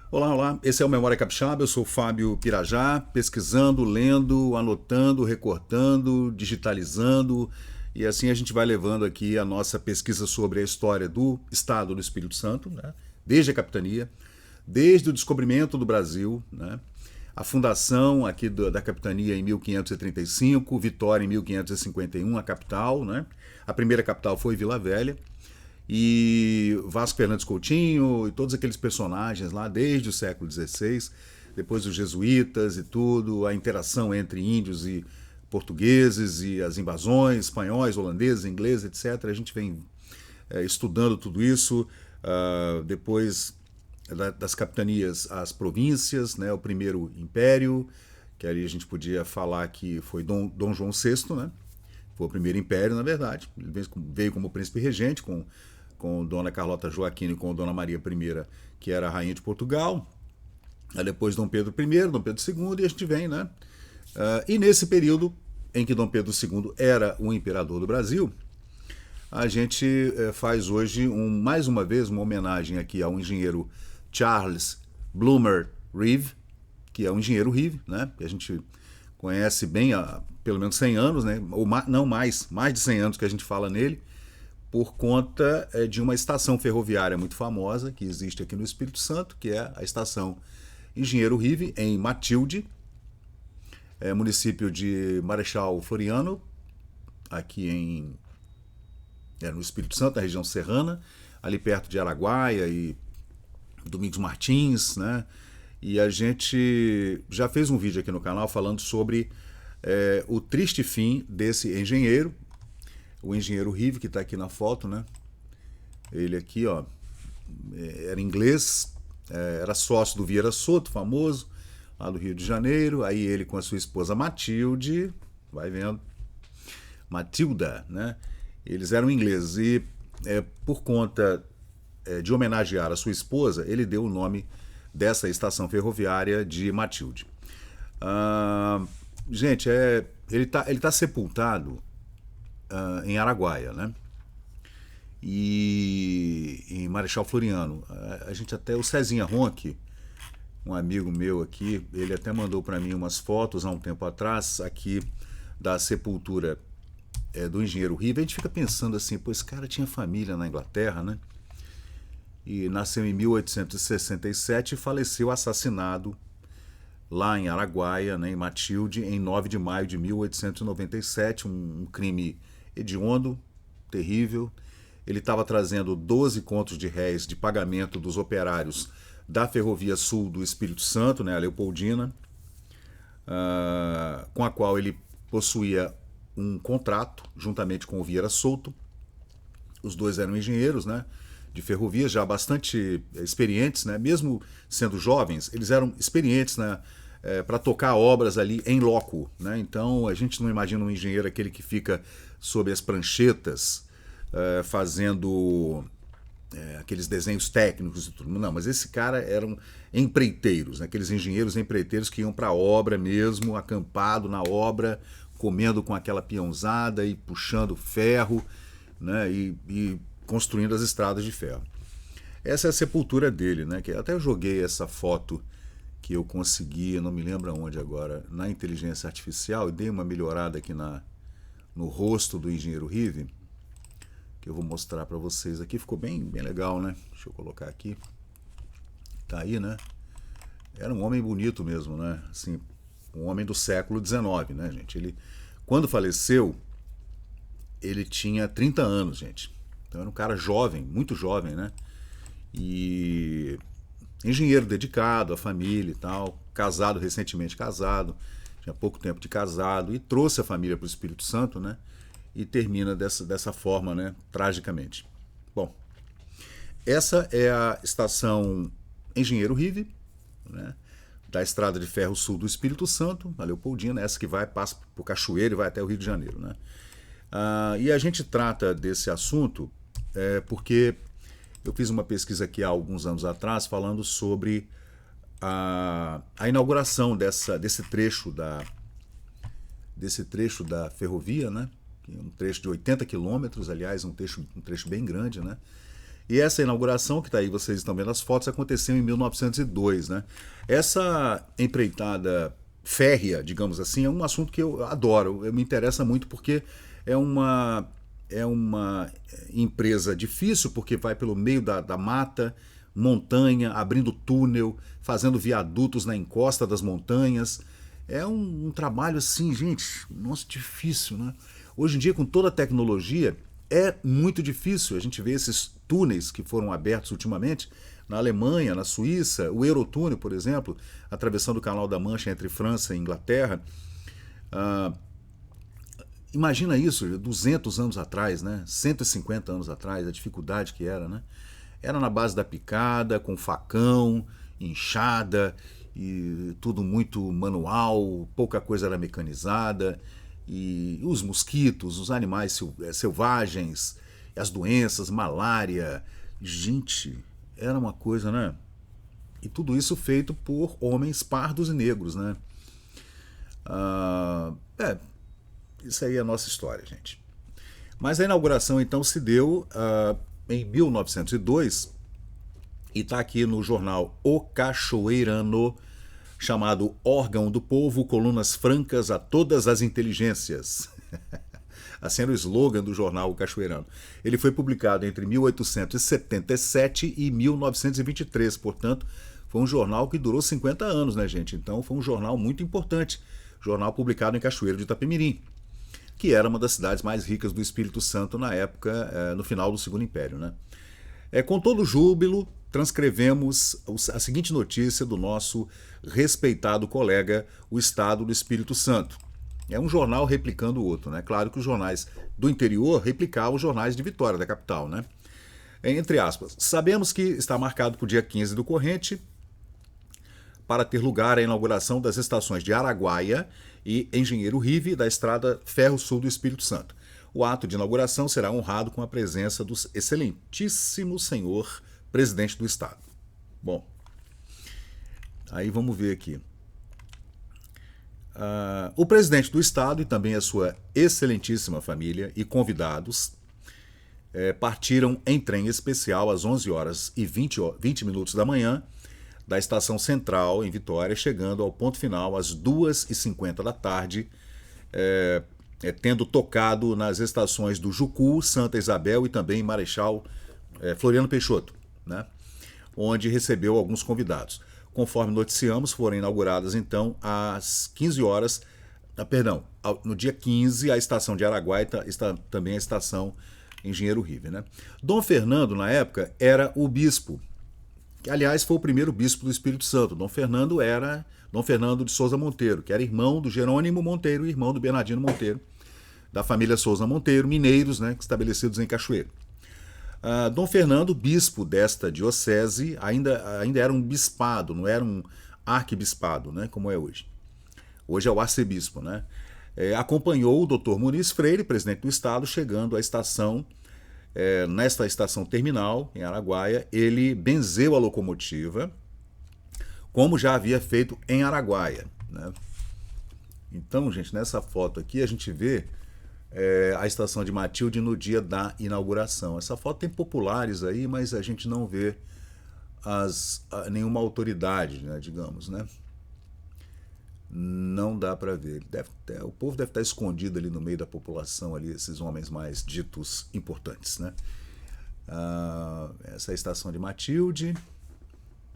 Olá, olá. Esse é o Memória Capixaba. Eu sou o Fábio Pirajá, pesquisando, lendo, anotando, recortando, digitalizando. E assim a gente vai levando aqui a nossa pesquisa sobre a história do Estado do Espírito Santo, né? Desde a capitania, desde o descobrimento do Brasil, né? A fundação aqui da capitania em 1535, Vitória em 1551, a capital, né? A primeira capital foi Vila Velha e Vasco Fernandes Coutinho e todos aqueles personagens lá desde o século XVI, depois os jesuítas e tudo, a interação entre índios e portugueses e as invasões, espanhóis, holandeses, ingleses, etc. A gente vem estudando tudo isso, depois das capitanias às províncias, né, o primeiro império, que ali a gente podia falar que foi Dom João VI, né? Foi o primeiro império, na verdade. Ele veio como príncipe regente, com Dona Carlota Joaquina e com Dona Maria I, que era a rainha de Portugal. Aí depois Dom Pedro I, Dom Pedro II, e a gente vem, né? E nesse período em que Dom Pedro II era o imperador do Brasil, a gente faz hoje, mais uma vez, uma homenagem aqui ao engenheiro Charles Bloomer Reeve, que é um engenheiro Reeve, né? Que a gente conhece bem há pelo menos 100 anos, né? Ou não mais de 100 anos que a gente fala nele, por conta de uma estação ferroviária muito famosa que existe aqui no Espírito Santo, que é a estação Engenheiro Rive, em Matilde, município de Marechal Floriano, aqui no Espírito Santo, na região serrana, ali perto de Araguaia e Domingos Martins, né? E a gente já fez um vídeo aqui no canal falando sobre o triste fim desse engenheiro, o engenheiro Rive, que está aqui na foto, né? Ele aqui, ó, era inglês, era sócio do Vieira Soto, famoso, lá do Rio de Janeiro. Aí ele com a sua esposa Matilde, vai vendo, Matilda, né? Eles eram ingleses e por conta de homenagear a sua esposa, ele deu o nome dessa estação ferroviária de Matilde. Gente, ele tá sepultado em Araguaia, né? E em Marechal Floriano. A gente até, o Cezinha Ronque, um amigo meu aqui, ele até mandou para mim umas fotos há um tempo atrás, aqui da sepultura do engenheiro Rive. A gente fica pensando assim, pô, esse cara tinha família na Inglaterra, né? E nasceu em 1867 e faleceu assassinado lá em Araguaia, né, em Matilde, em 9 de maio de 1897, um crime hediondo, terrível. Ele estava trazendo 12 contos de réis de pagamento dos operários da Ferrovia Sul do Espírito Santo, né, a Leopoldina, com a qual ele possuía um contrato, juntamente com o Vieira Souto. Os dois eram engenheiros, né, de ferrovias, já bastante experientes, né, mesmo sendo jovens, eles eram experientes, né, para tocar obras ali em loco, né? Então a gente não imagina um engenheiro aquele que fica sob as pranchetas fazendo aqueles desenhos técnicos e tudo. Não, mas esse cara eram empreiteiros, né? Aqueles engenheiros empreiteiros que iam para a obra mesmo, acampado na obra, comendo com aquela peãozada e puxando ferro, né? E construindo as estradas de ferro. Essa é a sepultura dele, né? Que até eu joguei essa foto que eu consegui, eu não me lembro aonde agora, na inteligência artificial, e dei uma melhorada aqui no rosto do engenheiro Rive, que eu vou mostrar para vocês aqui. Ficou bem, bem legal, né? Deixa eu colocar aqui. Tá aí, né? Era um homem bonito mesmo, né? Assim, um homem do século XIX, né, gente? Ele, quando faleceu, ele tinha 30 anos, gente. Então era um cara jovem, muito jovem, né? E engenheiro dedicado à família e tal, casado, recentemente casado, tinha pouco tempo de casado, e trouxe a família para o Espírito Santo, né? E termina dessa forma, né? Tragicamente. Bom, essa é a estação Engenheiro Rive, né? Da Estrada de Ferro Sul do Espírito Santo, a Leopoldina, essa que passa por Cachoeiro e vai até o Rio de Janeiro, né? E a gente trata desse assunto porque eu fiz uma pesquisa aqui há alguns anos atrás falando sobre a inauguração desse trecho da ferrovia, né? Um trecho de 80 quilômetros, aliás, um trecho bem grande, né? E essa inauguração, que está aí, vocês estão vendo as fotos, aconteceu em 1902, né? Essa empreitada férrea, digamos assim, é um assunto que eu adoro, me interessa muito porque é uma empresa difícil, porque vai pelo meio da mata, montanha, abrindo túnel, fazendo viadutos na encosta das montanhas. É um trabalho assim, gente, nossa, difícil, né? Hoje em dia, com toda a tecnologia, é muito difícil. A gente vê esses túneis que foram abertos ultimamente na Alemanha, na Suíça, o Eurotúnel, por exemplo, atravessando o Canal da Mancha entre França e Inglaterra. Ah, imagina isso, 200 anos atrás, né? 150 anos atrás, a dificuldade que era, né? Era na base da picada, com facão, enxada, e tudo muito manual, pouca coisa era mecanizada, e os mosquitos, os animais selvagens, as doenças, malária, gente, era uma coisa, né? E tudo isso feito por homens pardos e negros, né? Isso aí é a nossa história, gente. Mas a inauguração então se deu em 1902 e está aqui no jornal O Cachoeirano, chamado Órgão do Povo, colunas francas a todas as inteligências. Assim era o slogan do jornal O Cachoeirano. Ele foi publicado entre 1877 e 1923, portanto, foi um jornal que durou 50 anos, né, gente? Então foi um jornal muito importante, jornal publicado em Cachoeiro de Itapemirim, que era uma das cidades mais ricas do Espírito Santo na época, no final do Segundo Império, né? Com todo júbilo, transcrevemos a seguinte notícia do nosso respeitado colega, o Estado do Espírito Santo. É um jornal replicando o outro, né? Claro que os jornais do interior replicavam os jornais de Vitória, da capital, né? Entre aspas, sabemos que está marcado para o dia 15 do corrente para ter lugar a inauguração das estações de Araguaia e Engenheiro Rive da Estrada Ferro-Sul do Espírito Santo. O ato de inauguração será honrado com a presença do excelentíssimo senhor presidente do Estado. Bom, aí vamos ver aqui. O presidente do Estado e também a sua excelentíssima família e convidados partiram em trem especial às 11 horas e 20 minutos da manhã da Estação Central, em Vitória, chegando ao ponto final às 2h50 da tarde, tendo tocado nas estações do Jucu, Santa Isabel e também Marechal Floriano Peixoto, né? Onde recebeu alguns convidados. Conforme noticiamos, foram inauguradas então às 15 horas, no dia 15, a estação de Araguaia está também a estação Engenheiro Rive, né? Dom Fernando, na época, era o bispo, que aliás foi o primeiro bispo do Espírito Santo. Dom Fernando era Dom Fernando de Souza Monteiro, que era irmão do Jerônimo Monteiro e irmão do Bernardino Monteiro, da família Souza Monteiro, mineiros, né, estabelecidos em Cachoeiro. Dom Fernando, bispo desta diocese, ainda era um bispado, não era um arquibispado, né, como é hoje. Hoje é o arcebispo, né? Acompanhou o Dr. Muniz Freire, presidente do Estado, chegando à estação, nesta estação terminal, em Araguaia. Ele benzeu a locomotiva, como já havia feito em Araguaia, né? Então, gente, nessa foto aqui a gente vê a estação de Matilde no dia da inauguração. Essa foto tem populares aí, mas a gente não vê nenhuma autoridade, né, digamos, né? Não dá para ver. O povo deve estar escondido ali no meio da população, ali, esses homens mais ditos importantes, né? Essa é a estação de Matilde.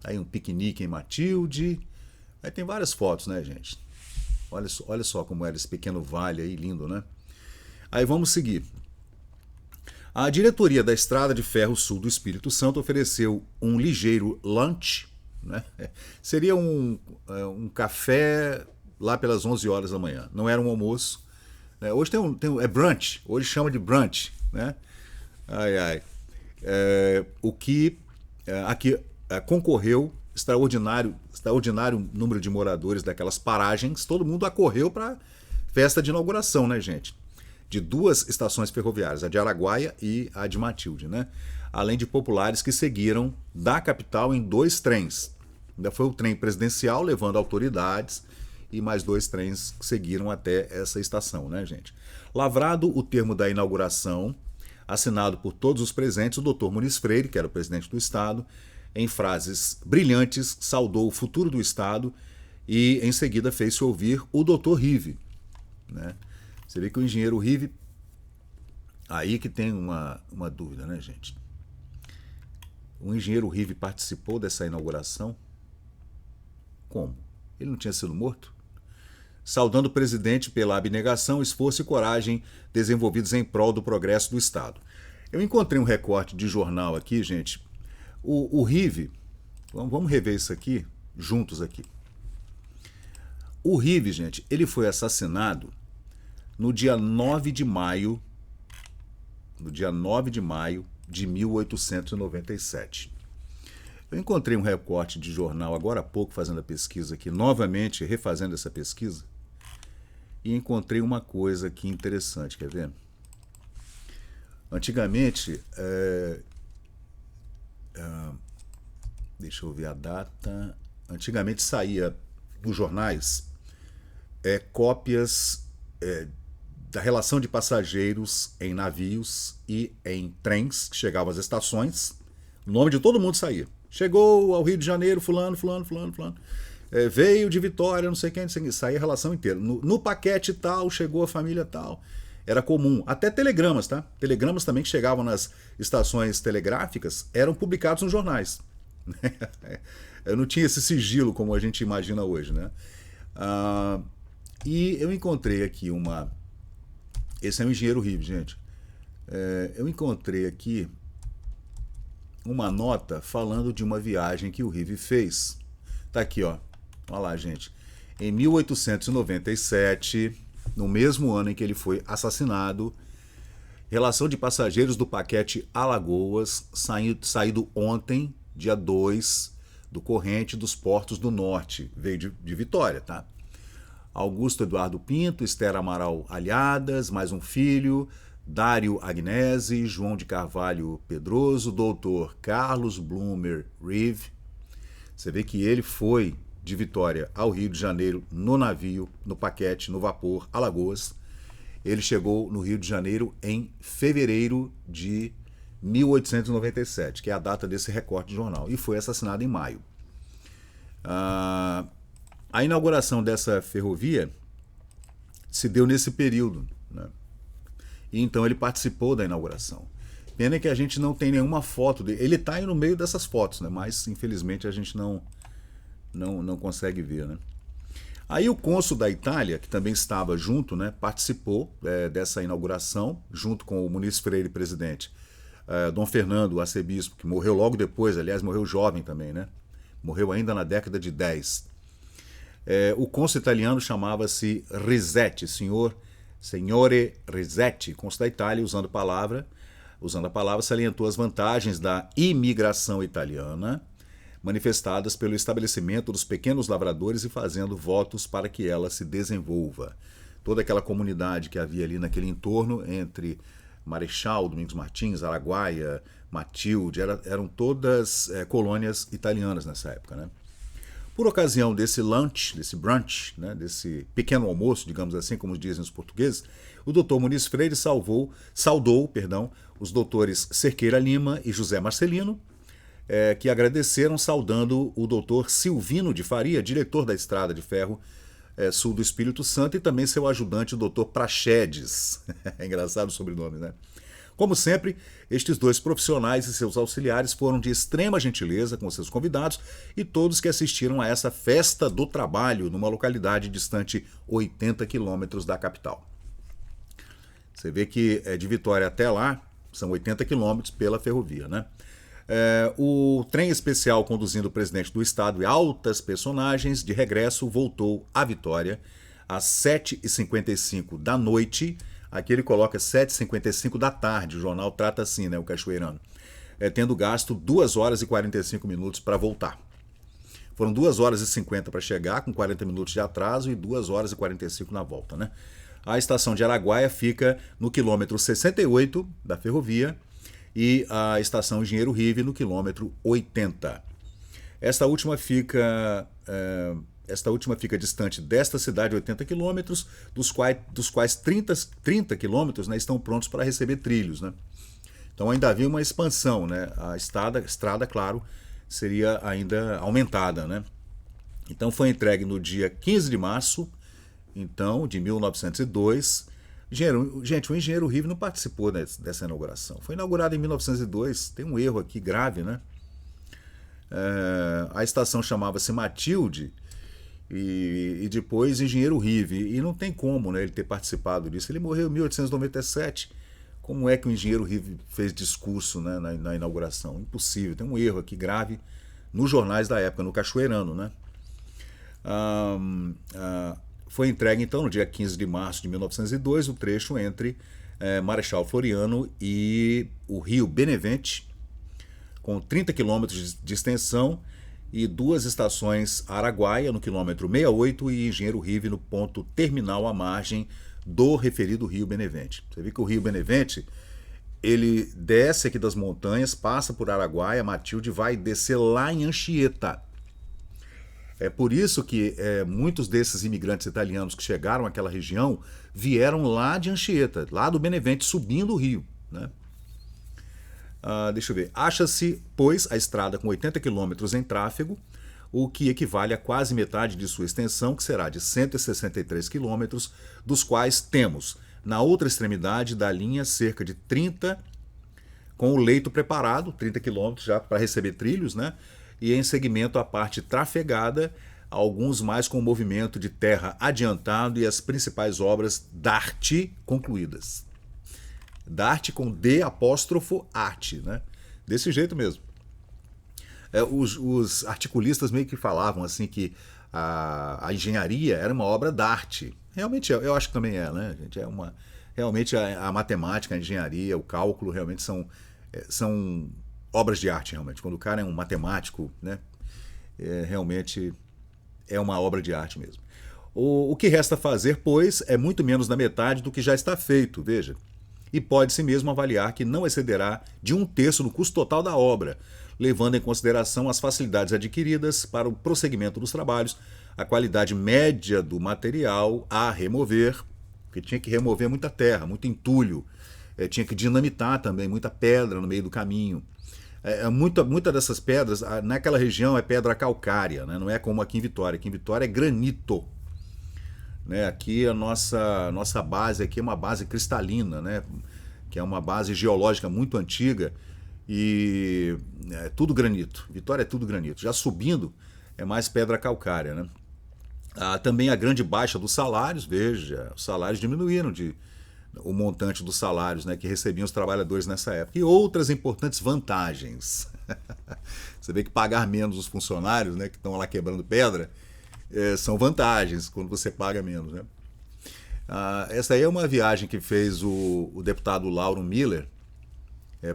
Aí um piquenique em Matilde. Aí tem várias fotos, né, gente? Olha só como era esse pequeno vale aí, lindo, né? Aí vamos seguir. A diretoria da Estrada de Ferro Sul do Espírito Santo ofereceu um ligeiro lunch, né? Seria um café lá pelas 11 horas da manhã. Não era um almoço, né? Hoje é brunch, hoje chama de brunch, né? O que aqui concorreu extraordinário número de moradores daquelas paragens. Todo mundo acorreu para festa de inauguração, né, gente? De duas estações ferroviárias, a de Araguaia e a de Matilde, né? Além de populares que seguiram da capital em 2 trens. Ainda foi o trem presidencial levando autoridades e mais 2 trens que seguiram até essa estação, né, gente? Lavrado o termo da inauguração, assinado por todos os presentes, o Dr. Muniz Freire, que era o presidente do Estado, em frases brilhantes, saudou o futuro do Estado e, em seguida, fez-se ouvir o Dr. Rive. Né? Você vê que o engenheiro Rive... Aí que tem uma dúvida, né, gente? O engenheiro Rive participou dessa inauguração? Como? Ele não tinha sido morto? Saudando o presidente pela abnegação, esforço e coragem desenvolvidos em prol do progresso do Estado. Eu encontrei um recorte de jornal aqui, gente. O Rive, vamos rever isso aqui, juntos aqui. O Rive, gente, ele foi assassinado no dia 9 de maio, de 1897. Eu encontrei um recorte de jornal agora há pouco, fazendo a pesquisa aqui, novamente refazendo essa pesquisa, e encontrei uma coisa aqui interessante, quer ver? Antigamente, deixa eu ver a data, antigamente saía nos jornais cópias da relação de passageiros em navios e em trens que chegavam às estações, o nome de todo mundo saía. Chegou ao Rio de Janeiro, fulano. Veio de Vitória, não sei quem, saía a relação inteira. No paquete tal, chegou a família tal. Era comum. Até telegramas, tá? Telegramas também que chegavam nas estações telegráficas eram publicados nos jornais. Eu não tinha esse sigilo como a gente imagina hoje, né? E eu encontrei aqui Esse é um engenheiro Rive, gente. Eu encontrei aqui uma nota falando de uma viagem que o Rive fez. Tá aqui, ó. Olha lá, gente. Em 1897, no mesmo ano em que ele foi assassinado, relação de passageiros do paquete Alagoas, saído ontem, dia 2, do corrente dos portos do norte. Veio de Vitória, tá? Augusto Eduardo Pinto, Esther Amaral Alhadas, mais um filho, Dário Agnese, João de Carvalho Pedroso, doutor Carlos Blumer Rive. Você vê que ele foi de Vitória ao Rio de Janeiro no navio, no paquete, no vapor Alagoas. Ele chegou no Rio de Janeiro em fevereiro de 1897, que é a data desse recorte de jornal, e foi assassinado em maio. A inauguração dessa ferrovia se deu nesse período, né? E então ele participou da inauguração. Pena que a gente não tem nenhuma foto dele. Ele está aí no meio dessas fotos, né? Mas infelizmente a gente não consegue ver, né? Aí o cônsul da Itália, que também estava junto, né, participou dessa inauguração, junto com o Muniz Freire, presidente. Dom Fernando, o arcebispo, que morreu logo depois, aliás, morreu jovem também, né? Morreu ainda na década de 10. O cônsul italiano chamava-se Risetti, Signore Risetti, cônsul da Itália, usando a palavra, salientou as vantagens da imigração italiana, manifestadas pelo estabelecimento dos pequenos lavradores e fazendo votos para que ela se desenvolva. Toda aquela comunidade que havia ali naquele entorno, entre Marechal, Domingos Martins, Araguaia, Matilde, eram todas colônias italianas nessa época, né? Por ocasião desse lunch, desse brunch, né, desse pequeno almoço, digamos assim, como dizem os portugueses, o doutor Muniz Freire saudou os doutores Cerqueira Lima e José Marcelino, que agradeceram, saudando o doutor Silvino de Faria, diretor da Estrada de Ferro Sul do Espírito Santo, e também seu ajudante, o doutor Praxedes. É engraçado o sobrenome, né? Como sempre, estes dois profissionais e seus auxiliares foram de extrema gentileza com seus convidados e todos que assistiram a essa festa do trabalho numa localidade distante 80 quilômetros da capital. Você vê que de Vitória até lá são 80 quilômetros pela ferrovia, né? O trem especial conduzindo o presidente do estado e altas personagens de regresso voltou a Vitória às 7h55 da noite. Aqui ele coloca 7h55 da tarde, o jornal trata assim, né, o Cachoeirano, tendo gasto 2 horas e 45 minutos para voltar. Foram 2 horas e 50 para chegar, com 40 minutos de atraso, e 2 horas e 45 na volta, né? A estação de Araguaia fica no quilômetro 68 da ferrovia e a estação Engenheiro Rive no quilômetro 80. Esta última fica distante desta cidade 80 quilômetros, dos quais 30 quilômetros, né, estão prontos para receber trilhos, né? Então ainda havia uma expansão, né? A estrada, claro, seria ainda aumentada, né? Então foi entregue no dia 15 de março, então, de 1902. Gente, o engenheiro Rive não participou dessa inauguração. Foi inaugurado em 1902, tem um erro aqui grave, né? A estação chamava-se Matilde e depois Engenheiro Rive. E não tem como, né, ele ter participado disso. Ele morreu em 1897. Como é que o Engenheiro Rive fez discurso, né, na inauguração? Impossível, tem um erro aqui grave nos jornais da época, no Cachoeirano, né? Foi entregue então no dia 15 de março de 1902 o trecho entre Marechal Floriano e o Rio Benevente, com 30 quilômetros de extensão e duas estações, Araguaia no quilômetro 68 e Engenheiro Rive no ponto terminal à margem do referido Rio Benevente. Você vê que o Rio Benevente, ele desce aqui das montanhas, passa por Araguaia, Matilde, e vai descer lá em Anchieta. É por isso que muitos desses imigrantes italianos que chegaram àquela região vieram lá de Anchieta, lá do Benevente, subindo o rio, né? Deixa eu ver. Acha-se, pois, a estrada com 80 quilômetros em tráfego, o que equivale a quase metade de sua extensão, que será de 163 quilômetros, dos quais temos, na outra extremidade da linha, cerca de 30, com o leito preparado, 30 quilômetros já para receber trilhos, né? E em segmento à parte trafegada, alguns mais com o movimento de terra adiantado e as principais obras d'arte concluídas. D'arte com D apóstrofo arte, né? Desse jeito mesmo. Os articulistas meio que falavam assim que a engenharia era uma obra d'arte. Realmente eu acho que também é, né, gente? Realmente a matemática, a engenharia, o cálculo realmente são obras de arte, realmente. Quando o cara é um matemático, né, realmente é uma obra de arte mesmo. O que resta fazer, pois, é muito menos da metade do que já está feito, veja. E pode-se mesmo avaliar que não excederá de 1/3 do custo total da obra, levando em consideração as facilidades adquiridas para o prosseguimento dos trabalhos, a qualidade média do material a remover, porque tinha que remover muita terra, muito entulho, tinha que dinamitar também muita pedra no meio do caminho. Muita dessas pedras, naquela região é pedra calcária, né? Não é como aqui em Vitória. Aqui em Vitória é granito. Né? Aqui a nossa base aqui é uma base cristalina, né? Que é uma base geológica muito antiga e é tudo granito. Vitória é tudo granito. Já subindo é mais pedra calcária, né? Também a grande baixa dos salários, veja, os salários diminuíram o montante dos salários, né, que recebiam os trabalhadores nessa época. E outras importantes vantagens. Você vê que pagar menos os funcionários, né, que estão lá quebrando pedra, são vantagens quando você paga menos, né? Essa aí é uma viagem que fez o deputado Lauro Miller,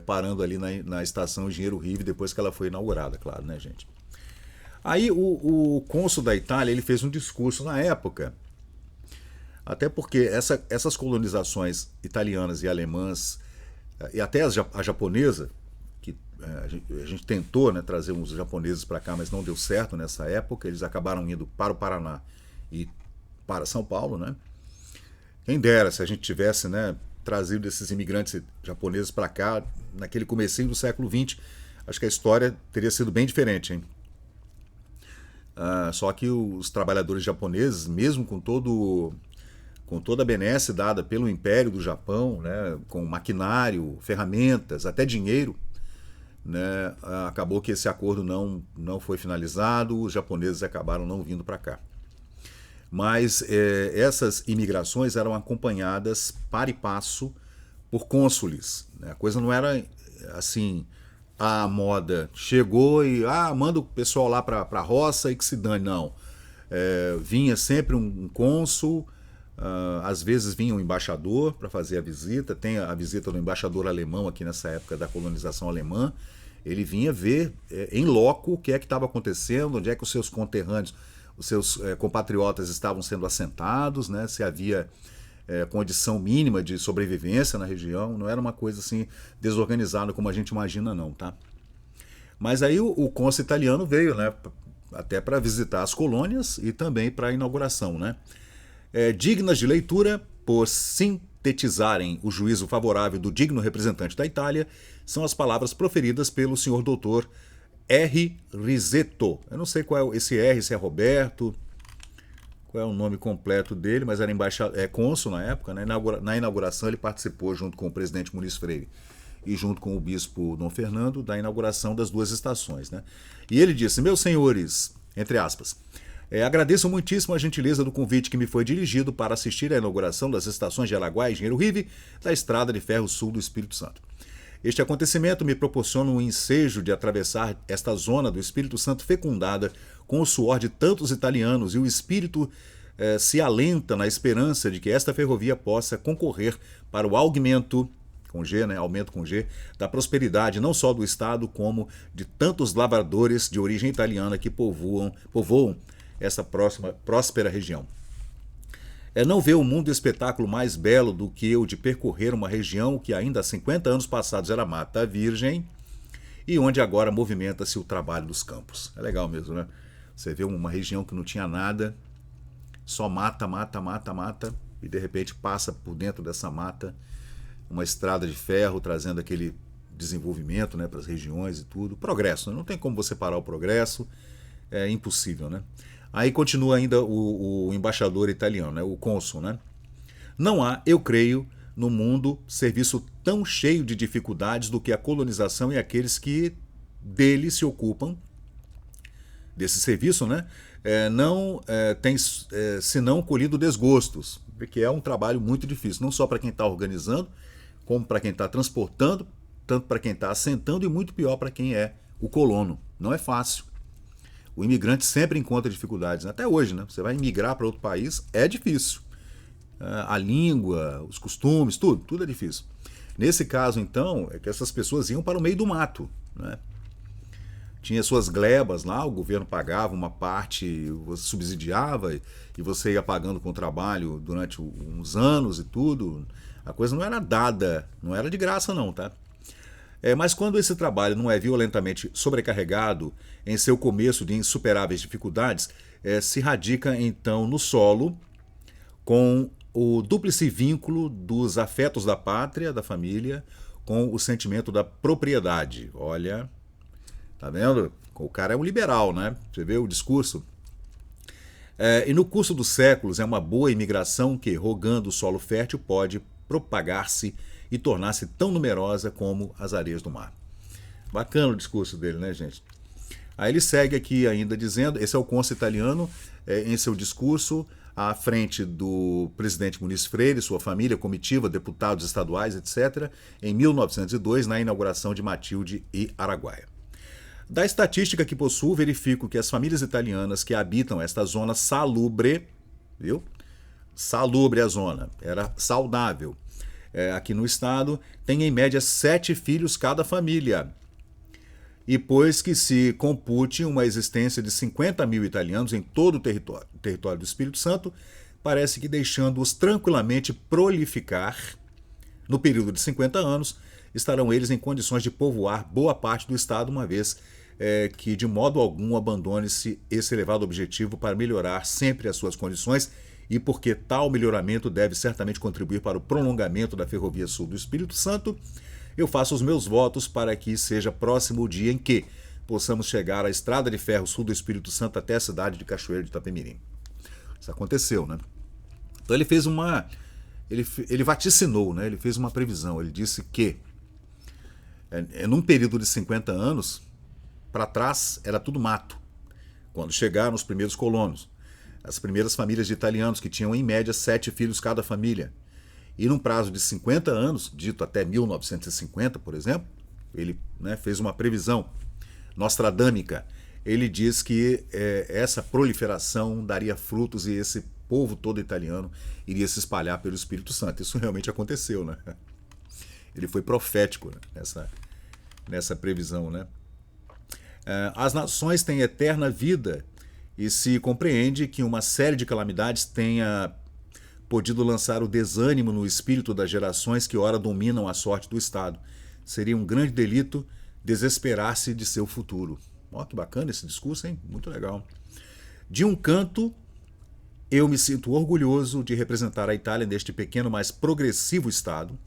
parando ali na estação Engenheiro Rive, depois que ela foi inaugurada, claro, né, gente? Aí o cônsul da Itália, ele fez um discurso na época, até porque essas colonizações italianas e alemãs, e até a japonesa, que a gente tentou, né, trazer uns japoneses para cá, mas não deu certo nessa época, eles acabaram indo para o Paraná e para São Paulo, né? Quem dera se a gente tivesse, né, trazido esses imigrantes japoneses para cá naquele comecinho do século XX, acho que a história teria sido bem diferente, hein? Só que os trabalhadores japoneses, mesmo com toda a benesse dada pelo Império do Japão, né, com maquinário, ferramentas, até dinheiro, né, acabou que esse acordo não foi finalizado, os japoneses acabaram não vindo para cá. Mas essas imigrações eram acompanhadas par e passo por cônsules, né? A coisa não era assim, a moda chegou e manda o pessoal lá para a roça e que se dane, não. Vinha sempre um cônsul, às vezes vinha um embaixador para fazer a visita, tem a visita do embaixador alemão aqui nessa época da colonização alemã, ele vinha ver em loco o que é que estava acontecendo, onde é que os seus conterrâneos, os seus compatriotas estavam sendo assentados, né, se havia condição mínima de sobrevivência na região, não era uma coisa assim desorganizada como a gente imagina não, tá? Mas aí o cônsul italiano veio, né, até para visitar as colônias e também para a inauguração, né? Dignas de leitura, por sintetizarem o juízo favorável do digno representante da Itália, são as palavras proferidas pelo senhor doutor R. Risetto. Eu não sei qual é esse R, se é Roberto, qual é o nome completo dele, mas era cônsul na época, né? Na inauguração ele participou junto com o presidente Muniz Freire e junto com o bispo Dom Fernando da inauguração das duas estações, né? E ele disse: meus senhores, entre aspas, agradeço muitíssimo a gentileza do convite que me foi dirigido para assistir à inauguração das estações de Araguá e Engenheiro Rive da Estrada de Ferro Sul do Espírito Santo. Este acontecimento me proporciona um ensejo de atravessar esta zona do Espírito Santo fecundada com o suor de tantos italianos, e o espírito se alenta na esperança de que esta ferrovia possa concorrer para o aumento, com G, né, aumento com G, da prosperidade não só do Estado, como de tantos lavradores de origem italiana que povoam essa próspera região. Não vê o mundo espetáculo mais belo do que o de percorrer uma região que ainda há 50 anos passados era mata virgem e onde agora movimenta-se o trabalho dos campos. É legal mesmo, né? Você vê uma região que não tinha nada, só mata, e de repente passa por dentro dessa mata uma estrada de ferro trazendo aquele desenvolvimento, né, para as regiões e tudo. Progresso, né? Não tem como você parar o progresso, é impossível, né? Aí continua ainda o embaixador italiano, né, o cônsul, né? Não há, eu creio, no mundo serviço tão cheio de dificuldades do que a colonização e aqueles que dele se ocupam, desse serviço, né? Não tem senão colhido desgostos, porque é um trabalho muito difícil, não só para quem está organizando, como para quem está transportando, tanto para quem está assentando e muito pior para quem é o colono. Não é fácil. O imigrante sempre encontra dificuldades, até hoje, né? Você vai migrar para outro país, é difícil. A língua, os costumes, tudo é difícil. Nesse caso, então, é que essas pessoas iam para o meio do mato, né? Tinha suas glebas lá, o governo pagava uma parte, você subsidiava e você ia pagando com o trabalho durante uns anos e tudo. A coisa não era dada, não era de graça não, tá? Mas quando esse trabalho não é violentamente sobrecarregado em seu começo de insuperáveis dificuldades, se radica então no solo com o dúplice vínculo dos afetos da pátria, da família, com o sentimento da propriedade. Olha, tá vendo? O cara é um liberal, né? Você vê o discurso? E no curso dos séculos é uma boa imigração que, rogando o solo fértil, pode propagar-se e tornar-se tão numerosa como as areias do mar. Bacana o discurso dele, né, gente? Aí ele segue aqui ainda dizendo, esse é o cônsul italiano, em seu discurso, à frente do presidente Muniz Freire, sua família, comitiva, deputados estaduais, etc., em 1902, na inauguração de Matilde e Araguaia. Da estatística que possuo, verifico que as famílias italianas que habitam esta zona salubre, viu? Salubre a zona, era saudável. Aqui no estado, tem em média 7 filhos cada família. E pois que se compute uma existência de 50 mil italianos em todo o território do Espírito Santo, parece que deixando-os tranquilamente prolificar, no período de 50 anos, estarão eles em condições de povoar boa parte do estado, uma vez que de modo algum abandone-se esse elevado objetivo para melhorar sempre as suas condições, e porque tal melhoramento deve certamente contribuir para o prolongamento da Ferrovia Sul do Espírito Santo, eu faço os meus votos para que seja próximo o dia em que possamos chegar à Estrada de Ferro Sul do Espírito Santo até a cidade de Cachoeiro de Itapemirim. Isso aconteceu, né? Então ele fez ele vaticinou, né? Ele fez uma previsão, ele disse que num período de 50 anos, para trás era tudo mato, quando chegaram os primeiros colonos. As primeiras famílias de italianos que tinham em média 7 filhos cada família. E num prazo de 50 anos, dito até 1950, por exemplo, ele fez uma previsão nostradâmica. Ele diz que essa proliferação daria frutos e esse povo todo italiano iria se espalhar pelo Espírito Santo. Isso realmente aconteceu, né? Ele foi profético, né, nessa previsão, né? As nações têm eterna vida e se compreende que uma série de calamidades tenha podido lançar o desânimo no espírito das gerações que ora dominam a sorte do Estado. Seria um grande delito desesperar-se de seu futuro. Ó, que bacana esse discurso, hein? Muito legal. De um canto, Eu me sinto orgulhoso de representar a Itália neste pequeno, mas progressivo Estado.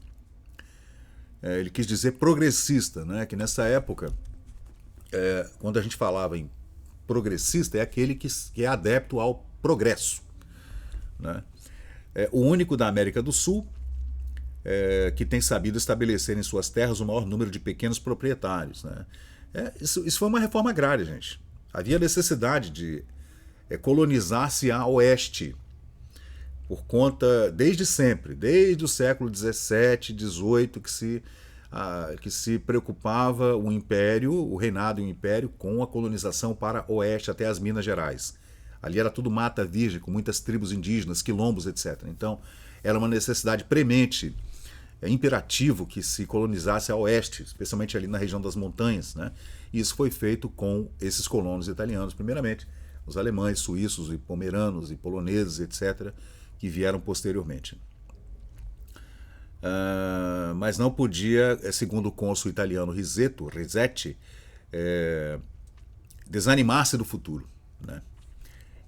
Ele quis dizer progressista, né? Que nessa época, quando a gente falava em progressista, é aquele que é adepto ao progresso, né? É o único da América do Sul que tem sabido estabelecer em suas terras o maior número de pequenos proprietários, né? Isso foi uma reforma agrária, gente. Havia necessidade de colonizar-se a oeste, por conta, desde sempre, desde o século XVII, XVIII, que se preocupava o império, o reinado e o império, com a colonização para oeste, até as Minas Gerais. Ali era tudo mata virgem, com muitas tribos indígenas, quilombos, etc. Então, era uma necessidade premente, imperativo que se colonizasse a oeste, especialmente ali na região das montanhas, né? E isso foi feito com esses colonos italianos, primeiramente, os alemães, suíços e pomeranos e poloneses, etc., que vieram posteriormente. Mas não podia, segundo o cônsul italiano Risetti, desanimar-se do futuro, né?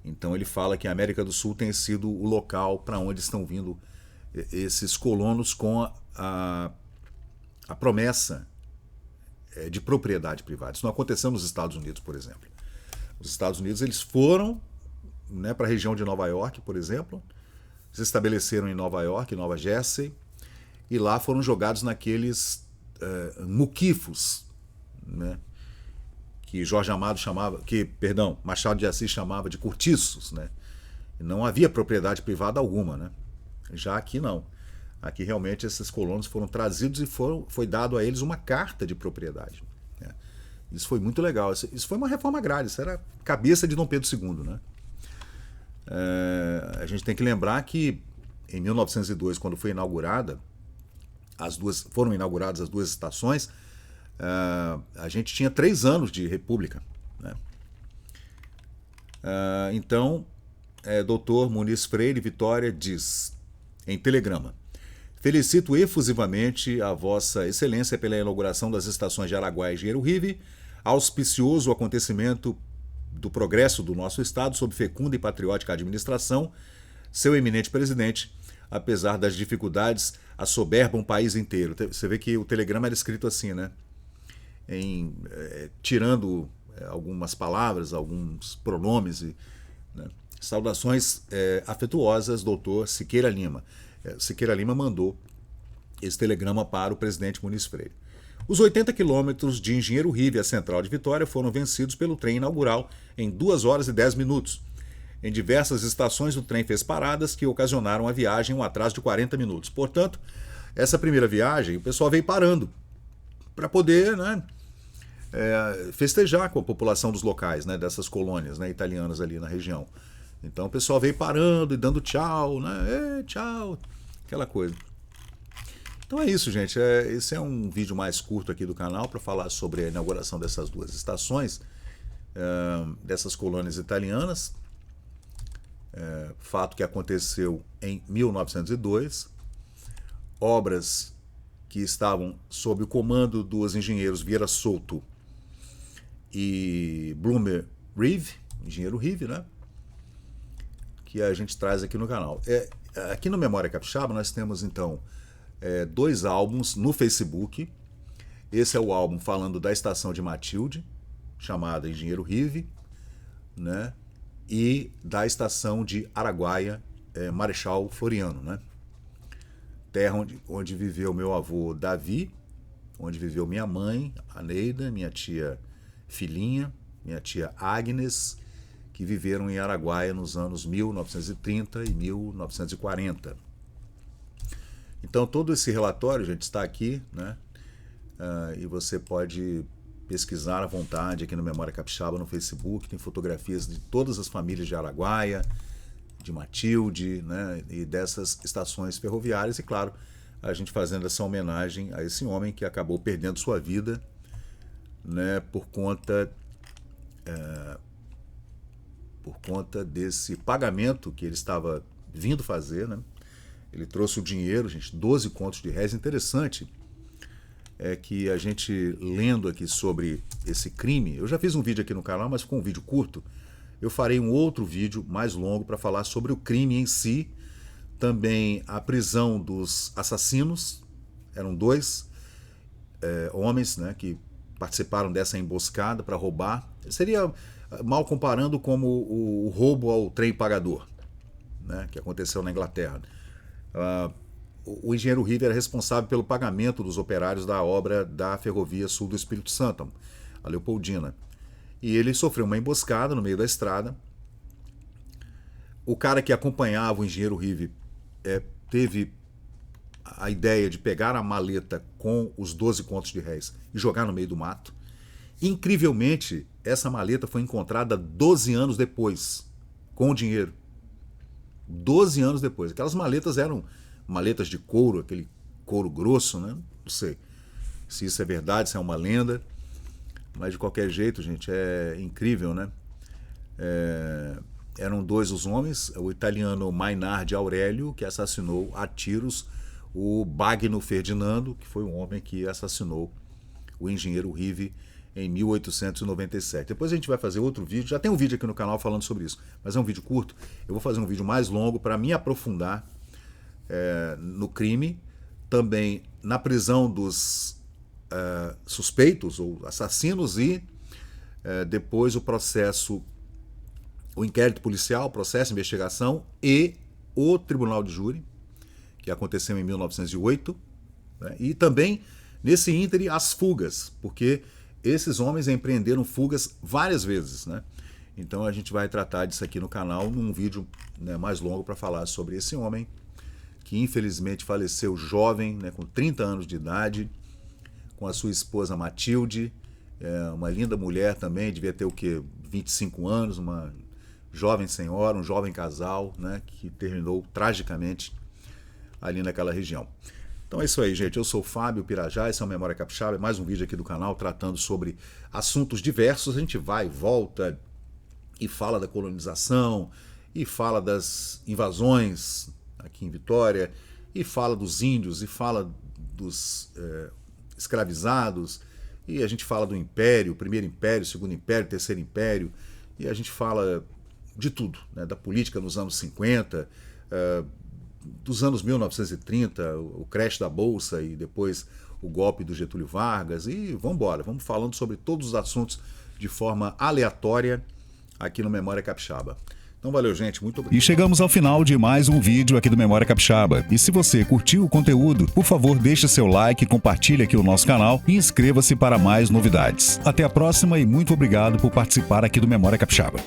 Então ele fala que a América do Sul tem sido o local para onde estão vindo esses colonos com a promessa de propriedade privada. Isso não aconteceu nos Estados Unidos, por exemplo. Os Estados Unidos eles foram, né, para a região de Nova York, por exemplo, se estabeleceram em Nova York, em Nova Jersey, e lá foram jogados naqueles muquifos, né, que Machado de Assis chamava de cortiços, né? E não havia propriedade privada alguma, né? Já aqui não. Aqui realmente esses colonos foram trazidos e foi dado a eles uma carta de propriedade, né? Isso foi muito legal. Isso foi uma reforma agrária, isso era a cabeça de Dom Pedro II, né? A gente tem que lembrar que em 1902, quando foi inaugurada, foram inauguradas as duas estações, a gente tinha 3 anos de república, né? Então, Dr. Muniz Freire Vitória diz em telegrama: felicito efusivamente a Vossa Excelência pela inauguração das estações de Araguaia e Engenheiro Rive, auspicioso acontecimento do progresso do nosso Estado sob fecunda e patriótica administração. Seu eminente presidente, apesar das dificuldades, assoberba um país inteiro. Você vê que o telegrama era escrito assim, né? Tirando algumas palavras, alguns pronomes, né? Saudações afetuosas, doutor Siqueira Lima. Siqueira Lima mandou esse telegrama para o presidente Muniz Freire. Os 80 quilômetros de Engenheiro Rive à Central de Vitória foram vencidos pelo trem inaugural em 2 horas e 10 minutos. Em diversas estações o trem fez paradas que ocasionaram a viagem um atraso de 40 minutos. Portanto, essa primeira viagem o pessoal veio parando para poder, né, festejar com a população dos locais, né, dessas colônias, né, italianas ali na região. Então o pessoal veio parando e dando tchau, né? Tchau, aquela coisa. Então é isso, gente. Esse é um vídeo mais curto aqui do canal para falar sobre a inauguração dessas 2 estações, dessas colônias italianas. Fato que aconteceu em 1902. Obras que estavam sob o comando dos engenheiros Vieira Souto e Blumer Rive, engenheiro Rive, né? Que a gente traz aqui no canal. Aqui no Memória Capixaba nós temos então 2 álbuns no Facebook. Esse é o álbum falando da estação de Matilde, chamada Engenheiro Rive, né? E da estação de Araguaia, Marechal Floriano, né? Terra onde viveu meu avô Davi, onde viveu minha mãe, a Neida, minha tia Filhinha, minha tia Agnes, que viveram em Araguaia nos anos 1930 e 1940. Então todo esse relatório, gente, está aqui, né? E você pode pesquisar à vontade aqui no Memória Capixaba no Facebook. Tem fotografias de todas as famílias de Araguaia, de Matilde, né? E dessas estações ferroviárias. E claro, a gente fazendo essa homenagem a esse homem que acabou perdendo sua vida, né? Por conta desse pagamento que ele estava vindo fazer, né? Ele trouxe o dinheiro, gente, 12 contos de réis. Interessante é que a gente lendo aqui sobre esse crime, eu já fiz um vídeo aqui no canal, mas ficou um vídeo curto, eu farei um outro vídeo mais longo para falar sobre o crime em si, também a prisão dos assassinos, eram 2 homens, né, que participaram dessa emboscada para roubar. Seria mal comparando como o roubo ao trem pagador, né, que aconteceu na Inglaterra. O engenheiro Rive era responsável pelo pagamento dos operários da obra da Ferrovia Sul do Espírito Santo, a Leopoldina. E ele sofreu uma emboscada no meio da estrada. O cara que acompanhava o engenheiro Rive teve a ideia de pegar a maleta com os 12 contos de réis e jogar no meio do mato. Incrivelmente, essa maleta foi encontrada 12 anos depois, com o dinheiro. 12 anos depois. Aquelas maletas eram maletas de couro, aquele couro grosso, né? Não sei se isso é verdade, se é uma lenda, mas de qualquer jeito, gente, é incrível, né? Eram 2 os homens, o italiano Mainardi Aurélio, que assassinou a tiros o Bagno Ferdinando, que foi um homem que assassinou o engenheiro Rive em 1897. Depois a gente vai fazer outro vídeo, já tem um vídeo aqui no canal falando sobre isso, mas é um vídeo curto. Eu vou fazer um vídeo mais longo para me aprofundar no crime, também na prisão dos suspeitos ou assassinos e depois o processo, o inquérito policial, o processo, investigação e o tribunal de júri, que aconteceu em 1908, né? E também, nesse íntere, as fugas, porque esses homens empreenderam fugas várias vezes, né? Então a gente vai tratar disso aqui no canal, num vídeo, né, mais longo para falar sobre esse homem, que infelizmente faleceu jovem, né, com 30 anos de idade, com a sua esposa Matilde, uma linda mulher também, devia ter o quê? 25 anos, uma jovem senhora, um jovem casal, né, que terminou tragicamente ali naquela região. Então é isso aí, gente. Eu sou o Fábio Pirajá, esse é o Memória Capixaba, é mais um vídeo aqui do canal tratando sobre assuntos diversos. A gente vai, volta e fala da colonização, e fala das invasões aqui em Vitória, e fala dos índios, e fala dos escravizados, e a gente fala do Império, Primeiro Império, Segundo Império, Terceiro Império, e a gente fala de tudo, né? Da política nos anos 50, dos anos 1930, o crash da Bolsa e depois o golpe do Getúlio Vargas, e vamos embora, vamos falando sobre todos os assuntos de forma aleatória aqui no Memória Capixaba. Então valeu, gente, muito obrigado. E chegamos ao final de mais um vídeo aqui do Memória Capixaba. E se você curtiu o conteúdo, por favor, deixe seu like, compartilhe aqui o nosso canal e inscreva-se para mais novidades. Até a próxima e muito obrigado por participar aqui do Memória Capixaba.